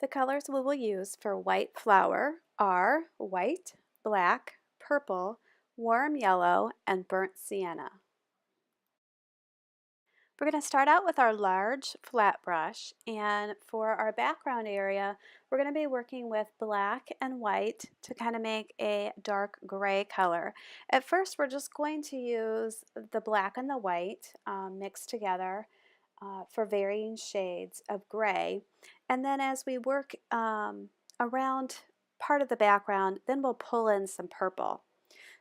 The colors we will use for white flower are white, black, purple, warm yellow, and burnt sienna. We're going to start out with our large flat brush, and for our background area we're going to be working with black and white to kind of make a dark gray color. At first we're just going to use the black and the white mixed together for varying shades of gray, and then as we work around part of the background, then we'll pull in some purple.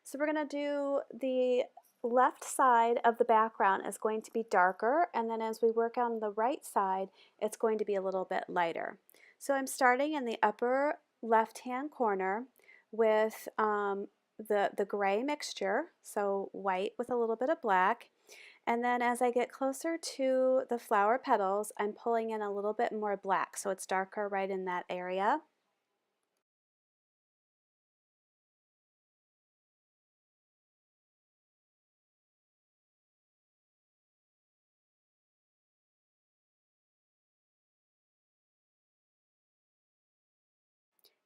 So we're going to do the left side of the background is going to be darker, and then as we work on the right side it's going to be a little bit lighter. So I'm starting in the upper left hand corner with the gray mixture, so white with a little bit of black, and then as I get closer to the flower petals I'm pulling in a little bit more black so it's darker right in that area.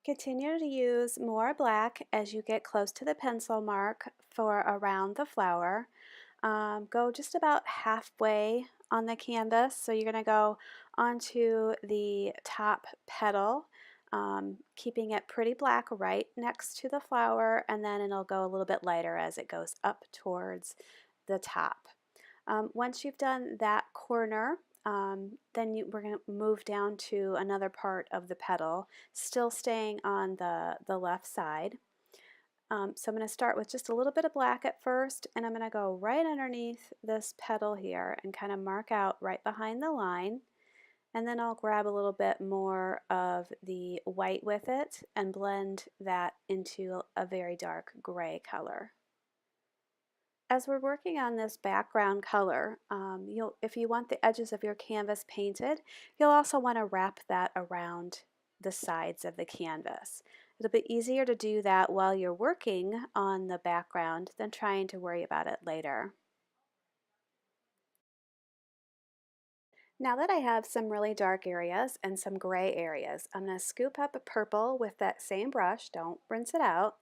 Continue to use more black as you get close to the pencil mark for around the flower. Go just about halfway on the canvas, so you're going to go onto the top petal, keeping it pretty black right next to the flower, and then it'll go a little bit lighter as it goes up towards the top. Once you've done that corner, then we're going to move down to another part of the petal, still staying on the left side. So I'm going to start with just a little bit of black at first, and I'm going to go right underneath this petal here and kind of mark out right behind the line. And then I'll grab a little bit more of the white with it and blend that into a very dark gray color. As we're working on this background color, if you want the edges of your canvas painted, you'll also want to wrap that around the sides of the canvas. It'll be easier to do that while you're working on the background than trying to worry about it later. Now that I have some really dark areas and some gray areas, I'm going to scoop up a purple with that same brush, don't rinse it out,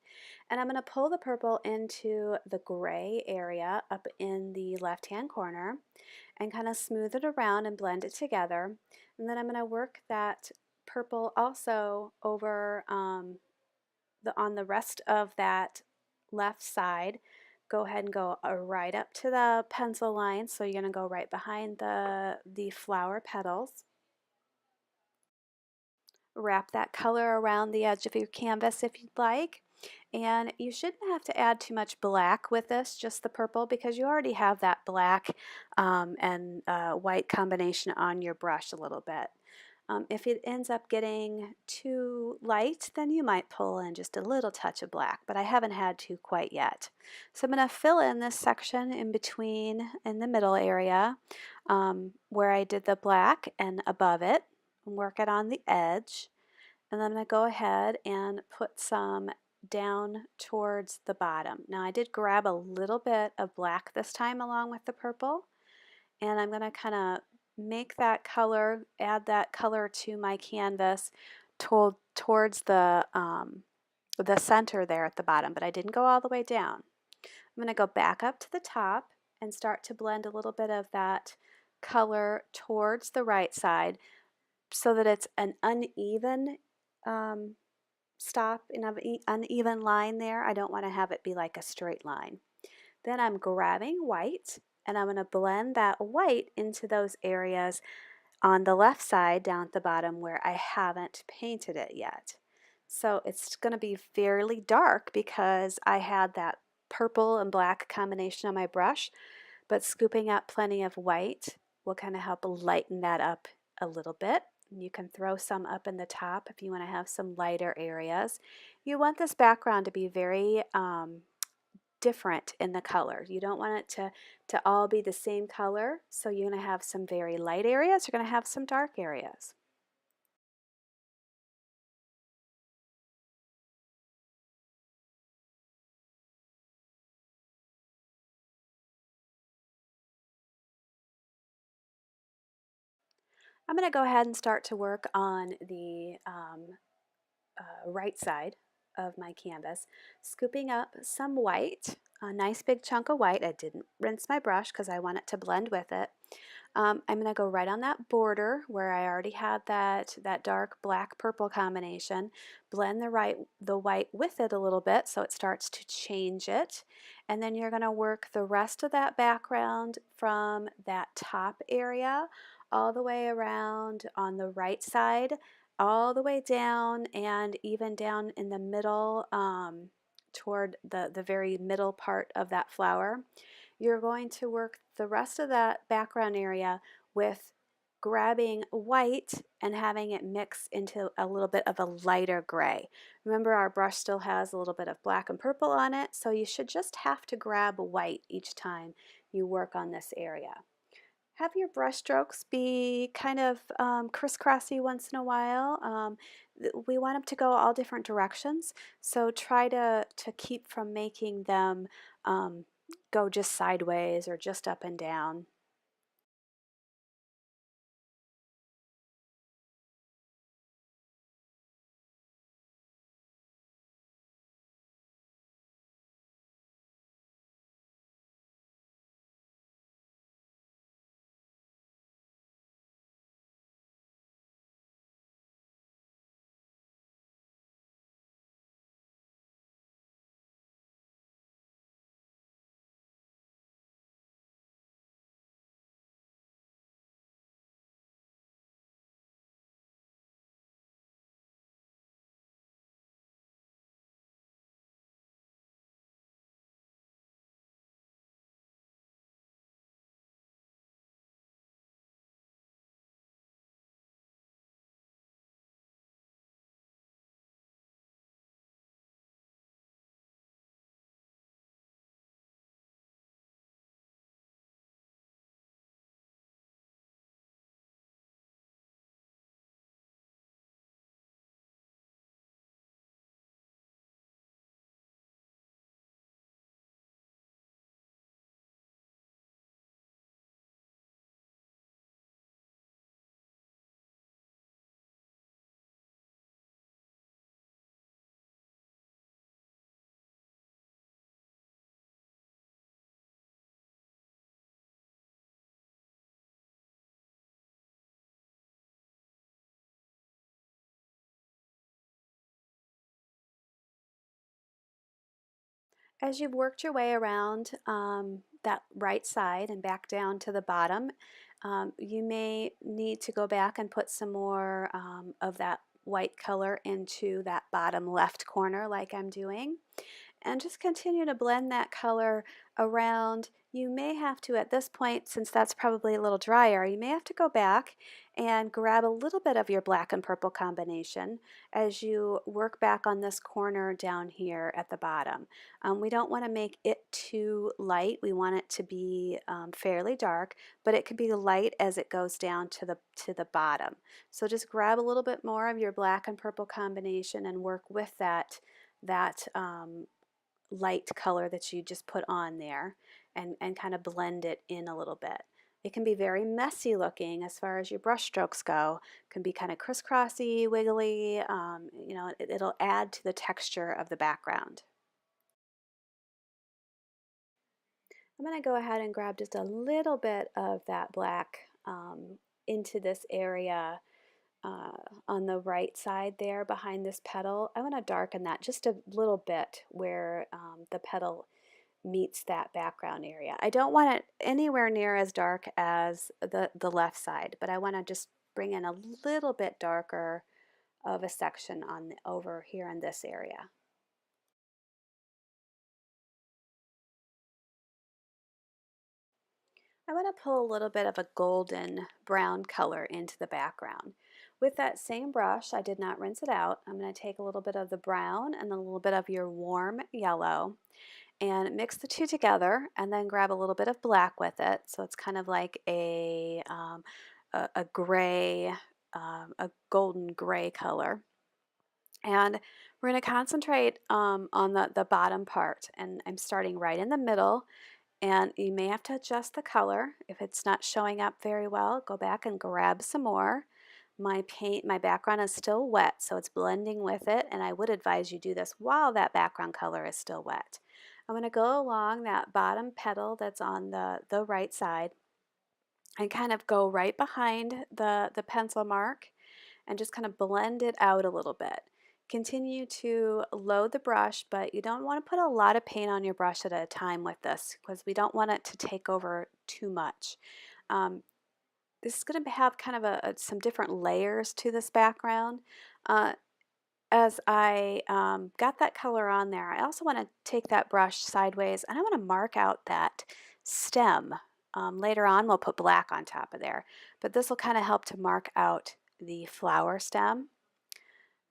and I'm going to pull the purple into the gray area up in the left hand corner and kind of smooth it around and blend it together. And then I'm going to work that purple also over on the rest of that left side. Go ahead and go right up to the pencil line, so you're going to go right behind the flower petals. Wrap that color around the edge of your canvas if you'd like. And you shouldn't have to add too much black with this, just the purple, because you already have that black and white combination on your brush a little bit. If it ends up getting too light, then you might pull in just a little touch of black, but I haven't had to quite yet. So I'm going to fill in this section in between, in the middle area, where I did the black and above it, and work it on the edge. And then I'm going to go ahead and put some down towards the bottom. Now I did grab a little bit of black this time along with the purple, and I'm going to kind of make that color, add that color to my canvas towards the center there at the bottom, but I didn't go all the way down. I'm going to go back up to the top and start to blend a little bit of that color towards the right side so that it's an uneven stop, an uneven line there. I don't want to have it be like a straight line. Then I'm grabbing white and I'm going to blend that white into those areas on the left side down at the bottom where I haven't painted it yet. So it's going to be fairly dark because I had that purple and black combination on my brush, but scooping up plenty of white will kind of help lighten that up a little bit. You can throw some up in the top if you want to have some lighter areas. You want this background to be very different in the color. You don't want it to all be the same color, so you're going to have some very light areas, you're going to have some dark areas. I'm going to go ahead and start to work on the right side of my canvas, scooping up some white, a nice big chunk of white. I didn't rinse my brush because I want it to blend with it. I'm going to go right on that border where I already had that dark black purple combination, blend the white with it a little bit so it starts to change it, and then you're going to work the rest of that background from that top area all the way around on the right side, all the way down, and even down in the middle, toward the very middle part of that flower. You're going to work the rest of that background area with grabbing white and having it mix into a little bit of a lighter gray. Remember, our brush still has a little bit of black and purple on it, so you should just have to grab white each time you work on this area. Have your brush strokes be kind of crisscrossy once in a while. We want them to go all different directions, so try to keep from making them um, go just sideways or just up and down. As you've worked your way around that right side and back down to the bottom, you may need to go back and put some more of that white color into that bottom left corner like I'm doing, and just continue to blend that color around. You may have to, at this point, since that's probably a little drier, you may have to go back and grab a little bit of your black and purple combination as you work back on this corner down here at the bottom. We don't want to make it too light. We want it to be fairly dark, but it could be light as it goes down to the bottom. So just grab a little bit more of your black and purple combination and work with that light color that you just put on there, and kind of blend it in a little bit. It can be very messy looking as far as your brush strokes go. It can be kind of crisscrossy, wiggly. It'll add to the texture of the background. I'm going to go ahead and grab just a little bit of that black into this area uh, on the right side there behind this petal. I want to darken that just a little bit where the petal meets that background area. I don't want it anywhere near as dark as the left side, but I want to just bring in a little bit darker of a section over here in this area. I want to pull a little bit of a golden brown color into the background. With that same brush, I did not rinse it out. I'm going to take a little bit of the brown and a little bit of your warm yellow and mix the two together, and then grab a little bit of black with it. So it's kind of like a gray, a golden gray color. And we're going to concentrate on the bottom part, and I'm starting right in the middle And you may have to adjust the color. If it's not showing up very well, go back and grab some more. My background is still wet, so it's blending with it, and I would advise you do this while that background color is still wet. I'm going to go along that bottom petal that's on the right side and kind of go right behind the pencil mark and just kind of blend it out a little bit. Continue to load the brush, but you don't want to put a lot of paint on your brush at a time with this because we don't want it to take over too much. Um, this is going to have kind of some different layers to this background. Uh, as I got that color on there, I also want to take that brush sideways and I want to mark out that stem. Later on, we'll put black on top of there, but this will kind of help to mark out the flower stem.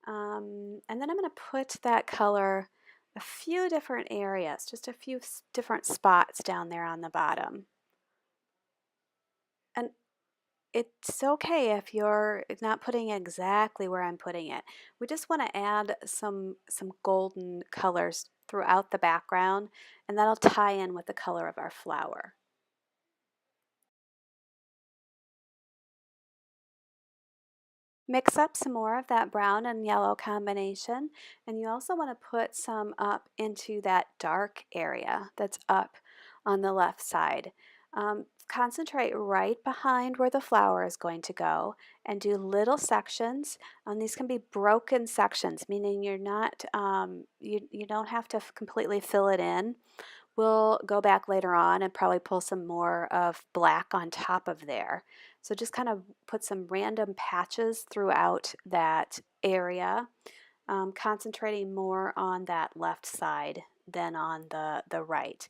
And then I'm going to put that color a few different areas, just a few different spots down there on the bottom. And it's okay if you're not putting exactly where I'm putting it. We just want to add some golden colors throughout the background, and that'll tie in with the color of our flower. Mix up some more of that brown and yellow combination, and you also want to put some up into that dark area that's up on the left side. Concentrate right behind where the flower is going to go and do little sections. These can be broken sections, meaning you're not you don't have to completely fill it in. We'll go back later on and probably pull some more of black on top of there. So just kind of put some random patches throughout that area, concentrating more on that left side than on the right.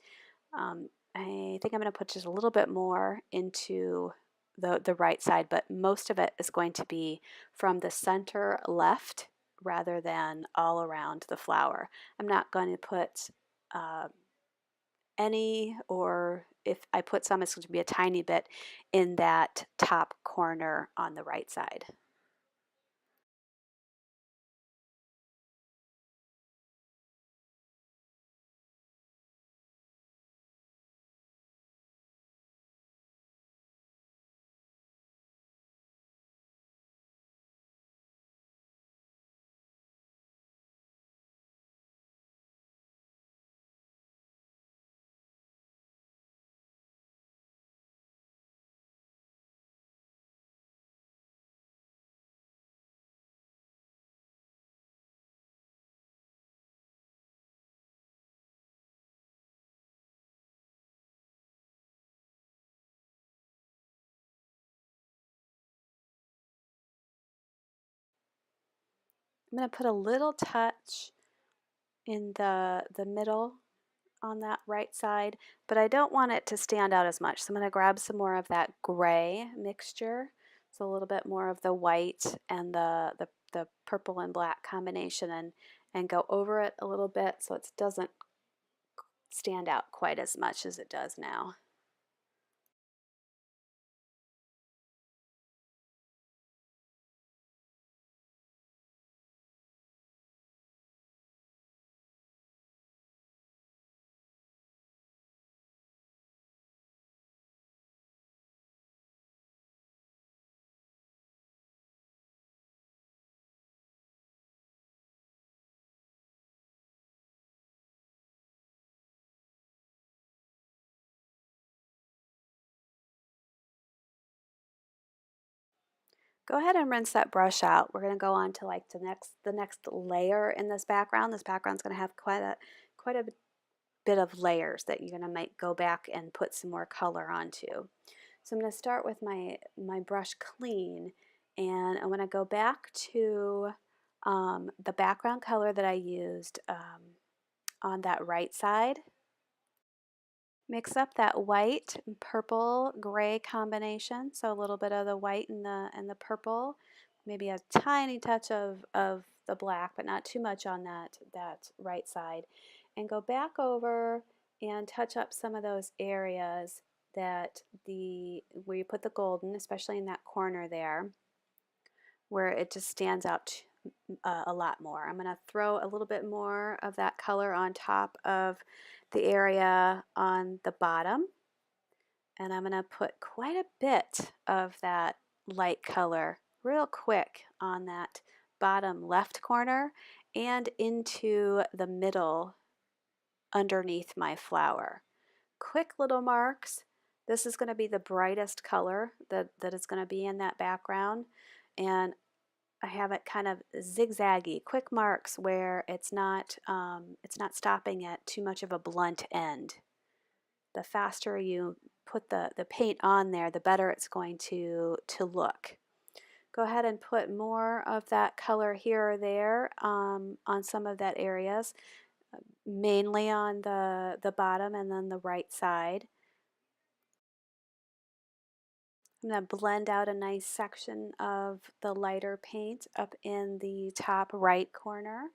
I think I'm going to put just a little bit more into the right side, but most of it is going to be from the center left rather than all around the flower. I'm not going to put uh, any, or if I put some, it's going to be a tiny bit in that top corner on the right side. I'm going to put a little touch in the middle on that right side, but I don't want it to stand out as much. So I'm going to grab some more of that gray mixture. So a little bit more of the white and the purple and black combination, and go over it a little bit so it doesn't stand out quite as much as it does now. Go ahead and rinse that brush out. We're going to go on to like the next layer in this background. This background's going to have quite a bit of layers that you're going to might go back and put some more color onto. So I'm going to start with my brush clean, and I'm going to go back to the background color that I used on that right side. Mix up that white, purple, gray combination. So a little bit of the white and the purple, maybe a tiny touch of the black, but not too much on that right side. And go back over and touch up some of those areas that where you put the golden, especially in that corner there, where it just stands out a lot more. I'm going to throw a little bit more of that color on top of the area on the bottom, and I'm going to put quite a bit of that light color real quick on that bottom left corner and into the middle underneath my flower. Quick little marks. This is going to be the brightest color that is going to be in that background, and I have it kind of zigzaggy, quick marks where it's not stopping at too much of a blunt end. The faster you put the paint on there, the better it's going to look. Go ahead and put more of that color here or there on some of that areas, mainly on the bottom and then the right side. I'm going to blend out a nice section of the lighter paint up in the top right corner.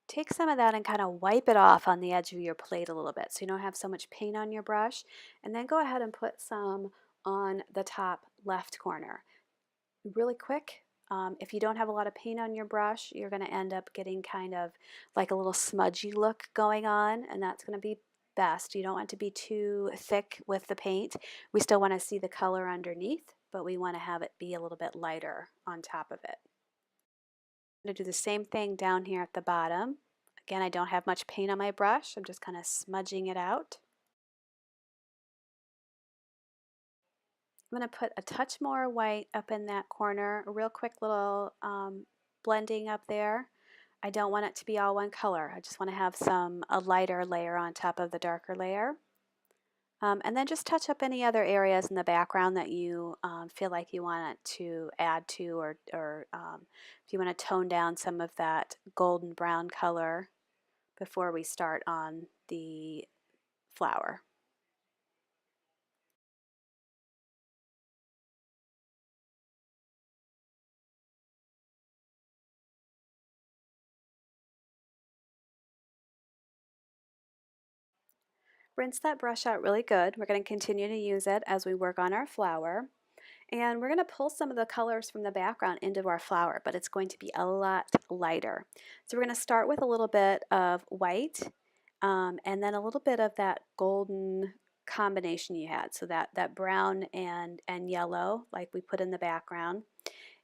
Take some of that and kind of wipe it off on the edge of your plate a little bit so you don't have so much paint on your brush. And then go ahead and put some on the top left corner. Really quick. If you don't have a lot of paint on your brush, you're going to end up getting kind of like a little smudgy look going on, and that's going to be best. You don't want to be too thick with the paint. We still want to see the color underneath, but we want to have it be a little bit lighter on top of it. I'm going to do the same thing down here at the bottom. Again, I don't have much paint on my brush. I'm just kind of smudging it out. I'm going to put a touch more white up in that corner, a real quick little blending up there. I don't want it to be all one color. I just want to have a lighter layer on top of the darker layer. And then just touch up any other areas in the background that you feel like you want it to add to, or if you want to tone down some of that golden brown color before we start on the flower. Rinse that brush out really good. We're going to continue to use it as we work on our flower. And we're going to pull some of the colors from the background into our flower, but it's going to be a lot lighter. So we're going to start with a little bit of white and then a little bit of that golden combination you had. So that brown and yellow like we put in the background.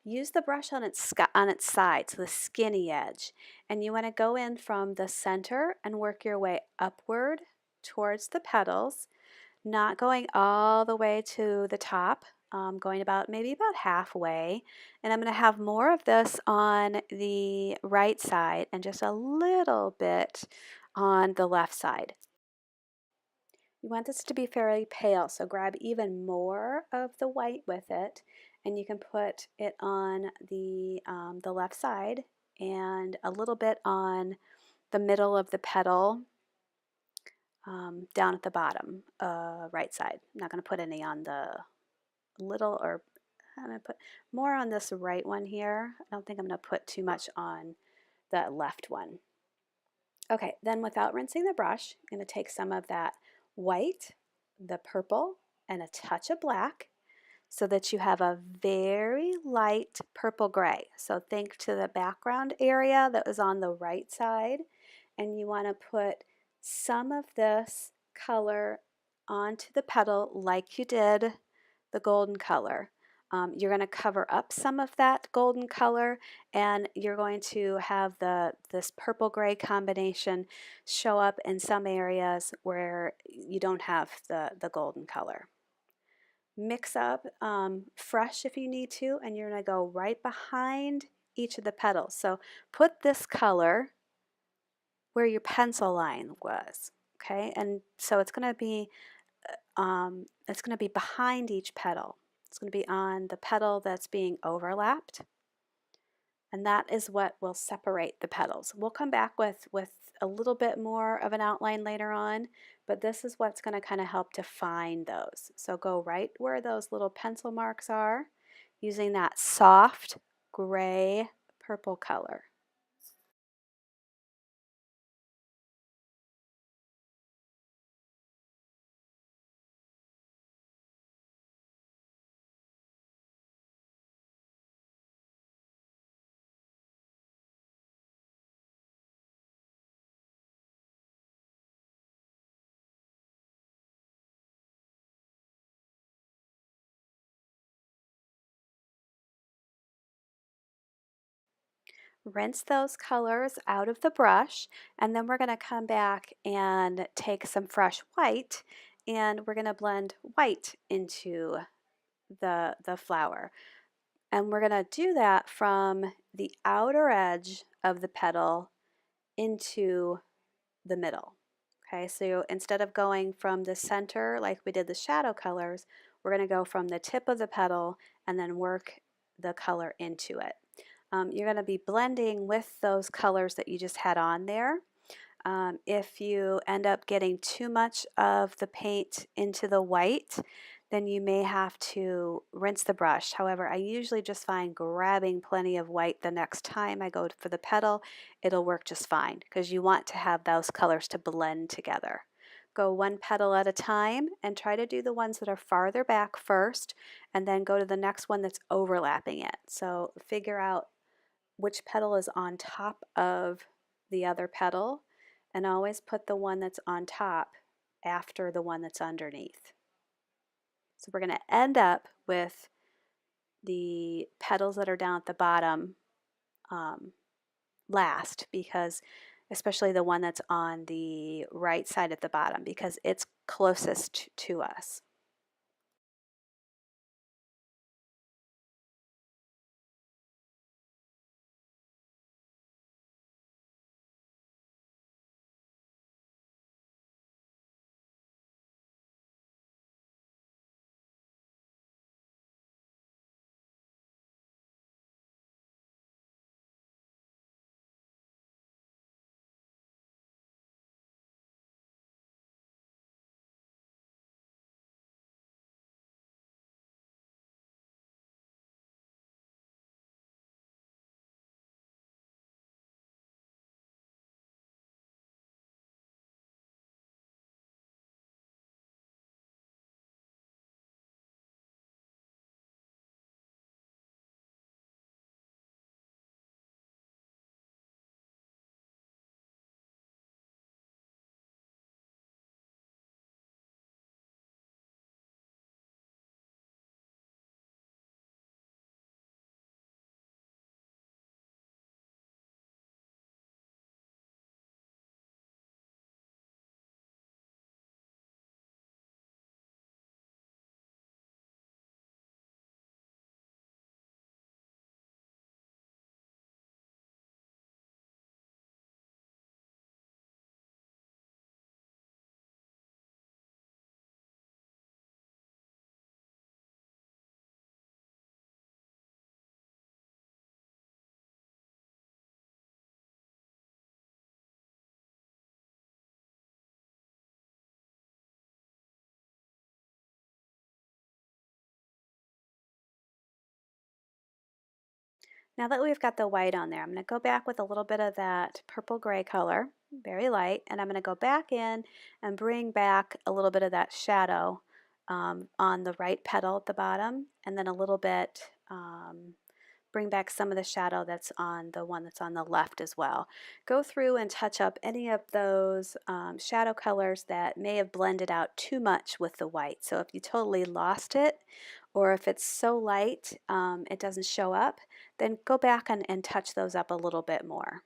Use the brush on its side, so the skinny edge. And you want to go in from the center and work your way upward towards the petals, not going all the way to the top, going maybe about halfway. And I'm going to have more of this on the right side and just a little bit on the left side. You want this to be fairly pale, so grab even more of the white with it, and you can put it on the left side and a little bit on the middle of the petal down at the bottom right side. I'm not going to put any on the little, or I'm going to put more on this right one here. I don't think I'm going to put too much on that left one. Okay, then without rinsing the brush, I'm going to take some of that white, the purple, and a touch of black so that you have a very light purple gray. So think to the background area that was on the right side, and you want to put some of this color onto the petal like you did the golden color. You're going to cover up some of that golden color, and you're going to have this purple gray combination show up in some areas where you don't have the golden color. Mix up fresh if you need to, and you're going to go right behind each of the petals. So put this color where your pencil line was, okay? And so it's going to be behind each petal. It's going to be on the petal that's being overlapped, and that is what will separate the petals. We'll come back with a little bit more of an outline later on, but this is what's going to kind of help define those. So go right where those little pencil marks are using that soft gray purple color. Rinse those colors out of the brush, and then we're going to come back and take some fresh white, and we're going to blend white into the flower. And we're going to do that from the outer edge of the petal into the middle. Okay, so instead of going from the center like we did the shadow colors, we're going to go from the tip of the petal and then work the color into it. You're going to be blending with those colors that you just had on there. If you end up getting too much of the paint into the white, then you may have to rinse the brush. However, I usually just find grabbing plenty of white the next time I go for the petal, it'll work just fine because you want to have those colors to blend together. Go one petal at a time and try to do the ones that are farther back first and then go to the next one that's overlapping it. So figure out which petal is on top of the other petal and always put the one that's on top after the one that's underneath. So we're going to end up with the petals that are down at the bottom last, because especially the one that's on the right side at the bottom, because it's closest to us. Now that we've got the white on there, I'm going to go back with a little bit of that purple gray color, very light, and I'm going to go back in and bring back a little bit of that shadow on the right petal at the bottom, and then a little bit, bring back some of the shadow that's on the one that's on the left as well. Go through and touch up any of those shadow colors that may have blended out too much with the white. So if you totally lost it, or if it's so light it doesn't show up, then go back and touch those up a little bit more.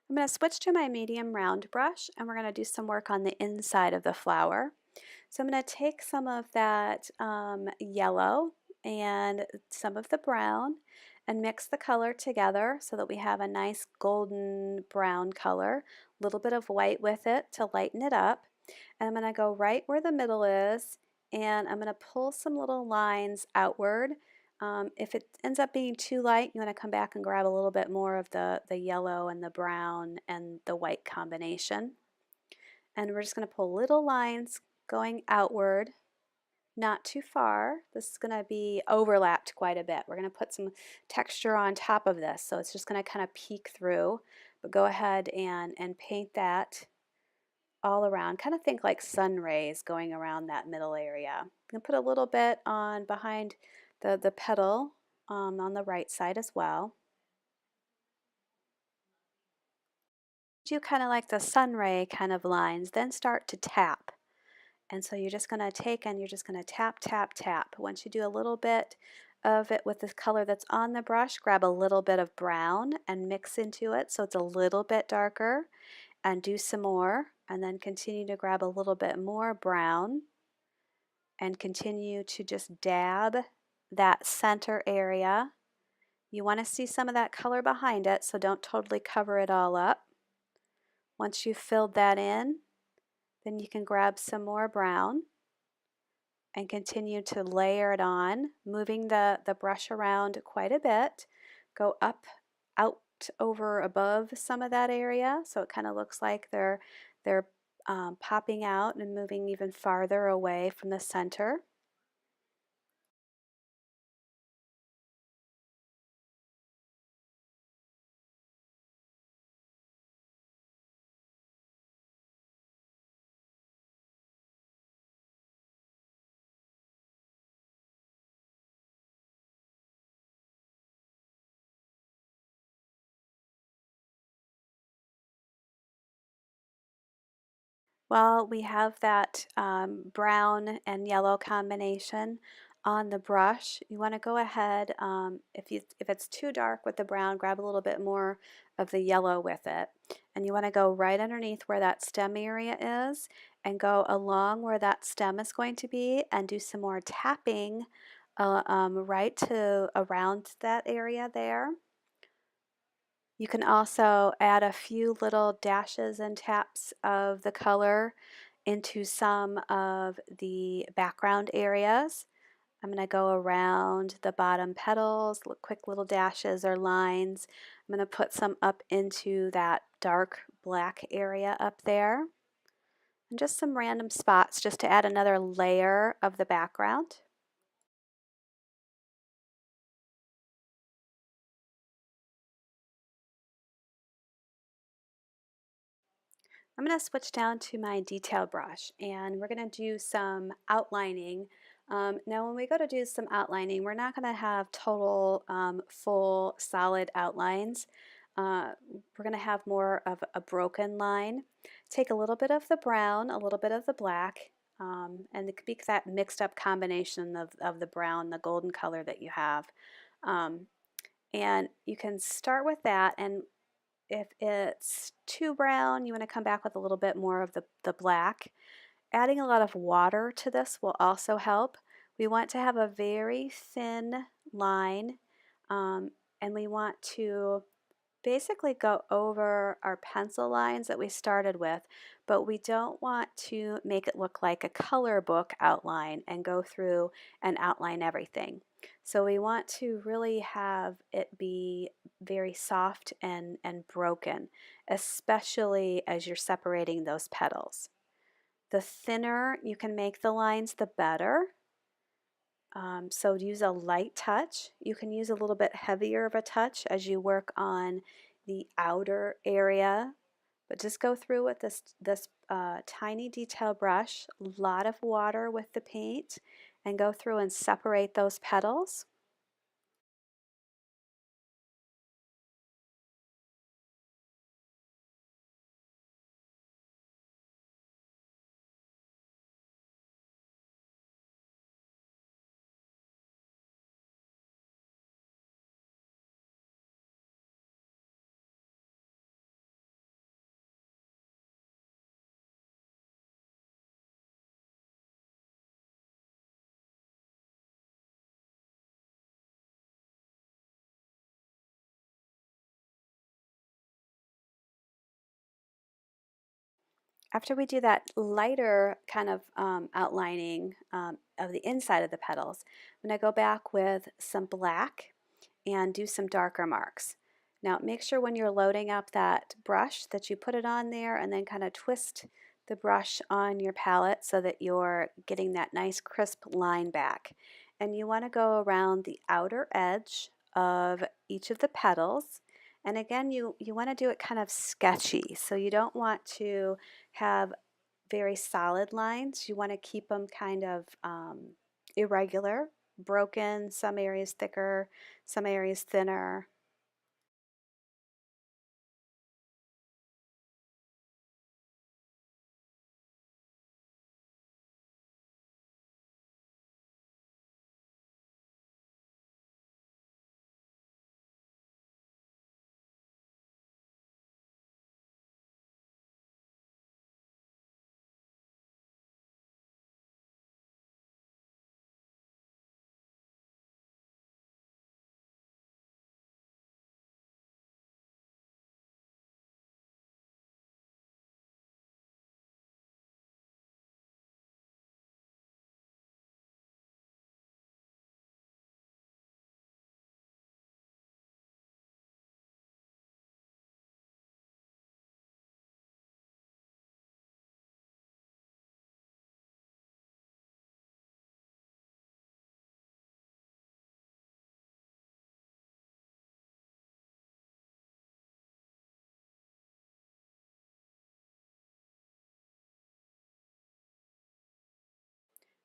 I'm going to switch to my medium round brush and we're going to do some work on the inside of the flower. So I'm going to take some of that yellow and some of the brown and mix the color together so that we have a nice golden brown color, a little bit of white with it to lighten it up. And I'm going to go right where the middle is and I'm going to pull some little lines outward. If it ends up being too light, you want to come back and grab a little bit more of the yellow and the brown and the white combination. And we're just going to pull little lines going outward, not too far. This is going to be overlapped quite a bit. We're going to put some texture on top of this, so it's just going to kind of peek through. But go ahead and paint that all around. Kind of think like sun rays going around that middle area. I'm going to put a little bit on behind the petal on the right side as well. Do kind of like the sun ray kind of lines, then start to tap. And so you're just going to take and you're just going to tap, tap, tap. Once you do a little bit of it with the color that's on the brush, grab a little bit of brown and mix into it so it's a little bit darker, and do some more, and then continue to grab a little bit more brown and continue to just dab that center area. You want to see some of that color behind it, so don't totally cover it all up. Once you've filled that in, then you can grab some more brown and continue to layer it on, moving the brush around quite a bit. Go up, out, over, above some of that area, so it kind of looks like they're popping out and moving even farther away from the center. Well, we have that brown and yellow combination on the brush. You want to go ahead, if it's too dark with the brown, grab a little bit more of the yellow with it. And you want to go right underneath where that stem area is and go along where that stem is going to be and do some more tapping right to around that area there. You can also add a few little dashes and taps of the color into some of the background areas. I'm going to go around the bottom petals, quick little dashes or lines. I'm going to put some up into that dark black area up there. And just some random spots just to add another layer of the background. I'm going to switch down to my detail brush and we're going to do some outlining. Now when we go to do some outlining, we're not going to have total full solid outlines. We're going to have more of a broken line. Take a little bit of the brown, a little bit of the black, and it could be that mixed up combination of the brown, the golden color that you have. And you can start with that, and if it's too brown, you want to come back with a little bit more of the black. Adding a lot of water to this will also help. We want to have a very thin line, and we want to basically go over our pencil lines that we started with, but we don't want to make it look like a color book outline and go through and outline everything. So we want to really have it be very soft and broken, especially as you're separating those petals. The thinner you can make the lines, the better. So use a light touch. You can use a little bit heavier of a touch as you work on the outer area, but just go through with this tiny detail brush, a lot of water with the paint, and go through and separate those petals. After we do that lighter kind of outlining of the inside of the petals, I'm going to go back with some black and do some darker marks. Now make sure when you're loading up that brush that you put it on there and then kind of twist the brush on your palette so that you're getting that nice crisp line back. And you want to go around the outer edge of each of the petals. And again, you want to do it kind of sketchy. So you don't want to have very solid lines. You want to keep them kind of irregular, broken, some areas thicker, some areas thinner.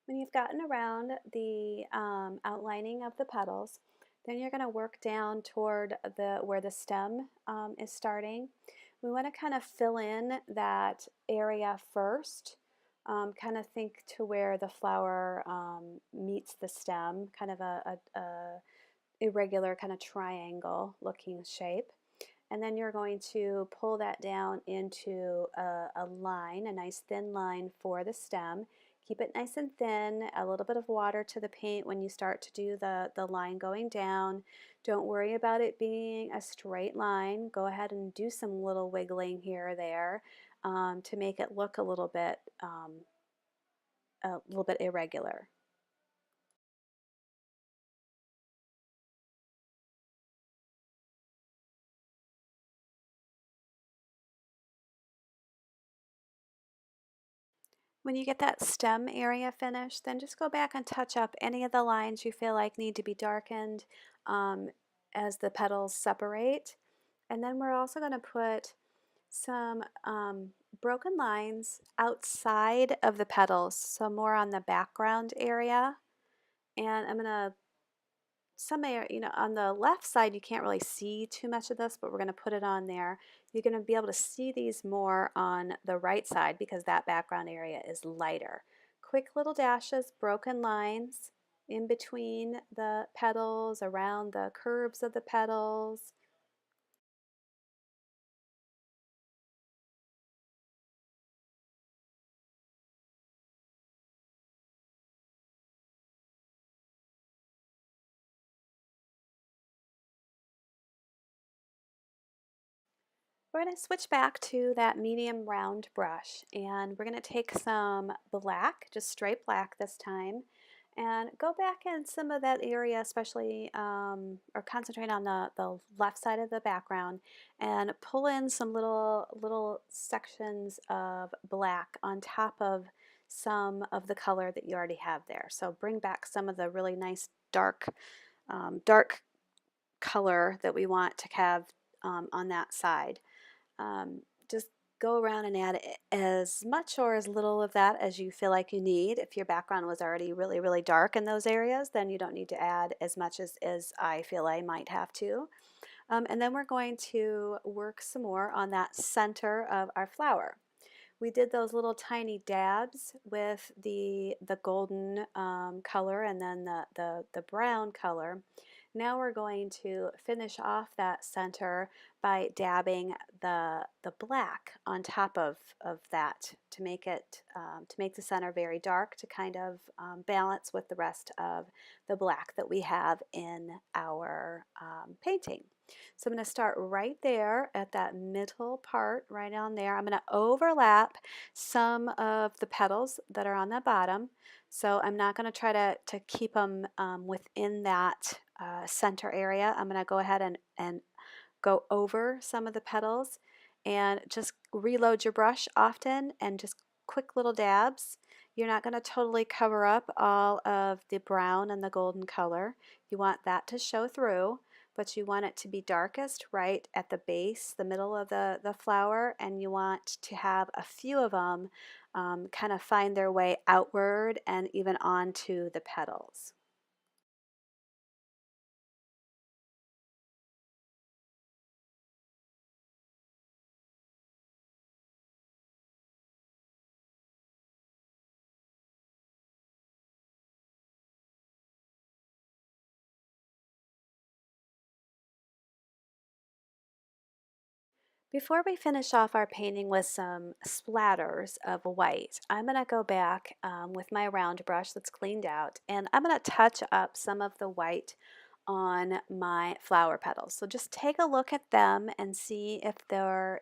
When you've gotten around the outlining of the petals, then you're going to work down toward where the stem is starting. We want to kind of fill in that area first. Kind of think to where the flower meets the stem, kind of a irregular kind of triangle looking shape. And then you're going to pull that down into a line, a nice thin line for the stem. Keep it nice and thin, a little bit of water to the paint when you start to do the line going down. Don't worry about it being a straight line. Go ahead and do some little wiggling here or there to make it look a little bit irregular. When you get that stem area finished, then just go back and touch up any of the lines you feel like need to be darkened um, as the petals separate. And then we're also going to put some broken lines outside of the petals, so more on the background area. And I'm going to some air, on the left side you can't really see too much of this, but we're going to put it on there. You're going to be able to see these more on the right side because that background area is lighter. Quick little dashes, broken lines in between the petals, around the curves of the petals. We're going to switch back to that medium round brush and we're going to take some black, just straight black this time, and go back in some of that area, especially or concentrate on the left side of the background and pull in some little sections of black on top of some of the color that you already have there. So bring back some of the really nice dark color that we want to have on that side. Just go around and add as much or as little of that as you feel like you need. If your background was already really dark in those areas, then you don't need to add as much as I feel I might have to. And then we're going to work some more on that center of our flower. We did those little tiny dabs with the golden color and then the brown color. Now we're going to finish off that center by dabbing the black on top of that to make it to make the center very dark to kind of balance with the rest of the black that we have in our painting. So I'm going to start right there at that middle part, right on there. I'm going to overlap some of the petals that are on the bottom. So I'm not going to try to keep them within that center area. I'm going to go ahead and go over some of the petals and just reload your brush often and just quick little dabs. You're not going to totally cover up all of the brown and the golden color. You want that to show through, but you want it to be darkest right at the base, the middle of the flower, and you want to have a few of them kind of find their way outward and even onto the petals. Before we finish off our painting with some splatters of white, I'm going to go back with my round brush that's cleaned out, and I'm going to touch up some of the white on my flower petals. So just take a look at them and see if there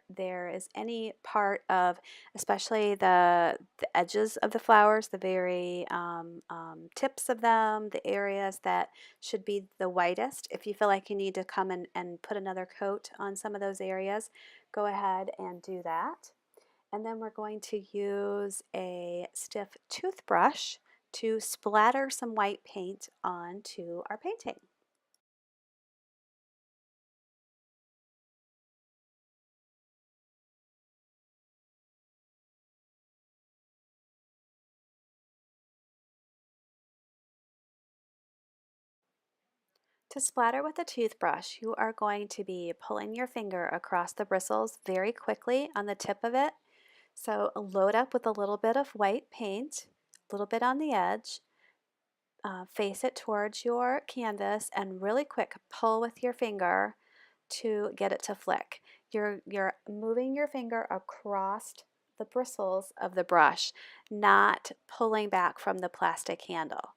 is any part of, especially the edges of the flowers, the very tips of them, the areas that should be the whitest. If you feel like you need to come and put another coat on some of those areas, go ahead and do that. And then we're going to use a stiff toothbrush to splatter some white paint onto our painting. To splatter with a toothbrush, you are going to be pulling your finger across the bristles very quickly on the tip of it. So load up with a little bit of white paint, a little bit on the edge, face it towards your canvas, and really quick pull with your finger to get it to flick. You're moving your finger across the bristles of the brush, not pulling back from the plastic handle.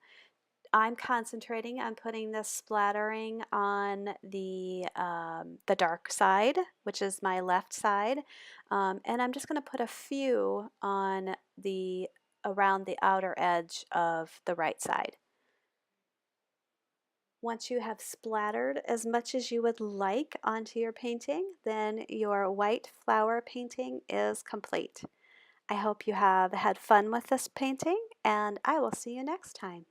I'm concentrating on putting this splattering on the dark side, which is my left side, and I'm just going to put a few on the around the outer edge of the right side. Once you have splattered as much as you would like onto your painting, then your white flower painting is complete. I hope you have had fun with this painting, and I will see you next time.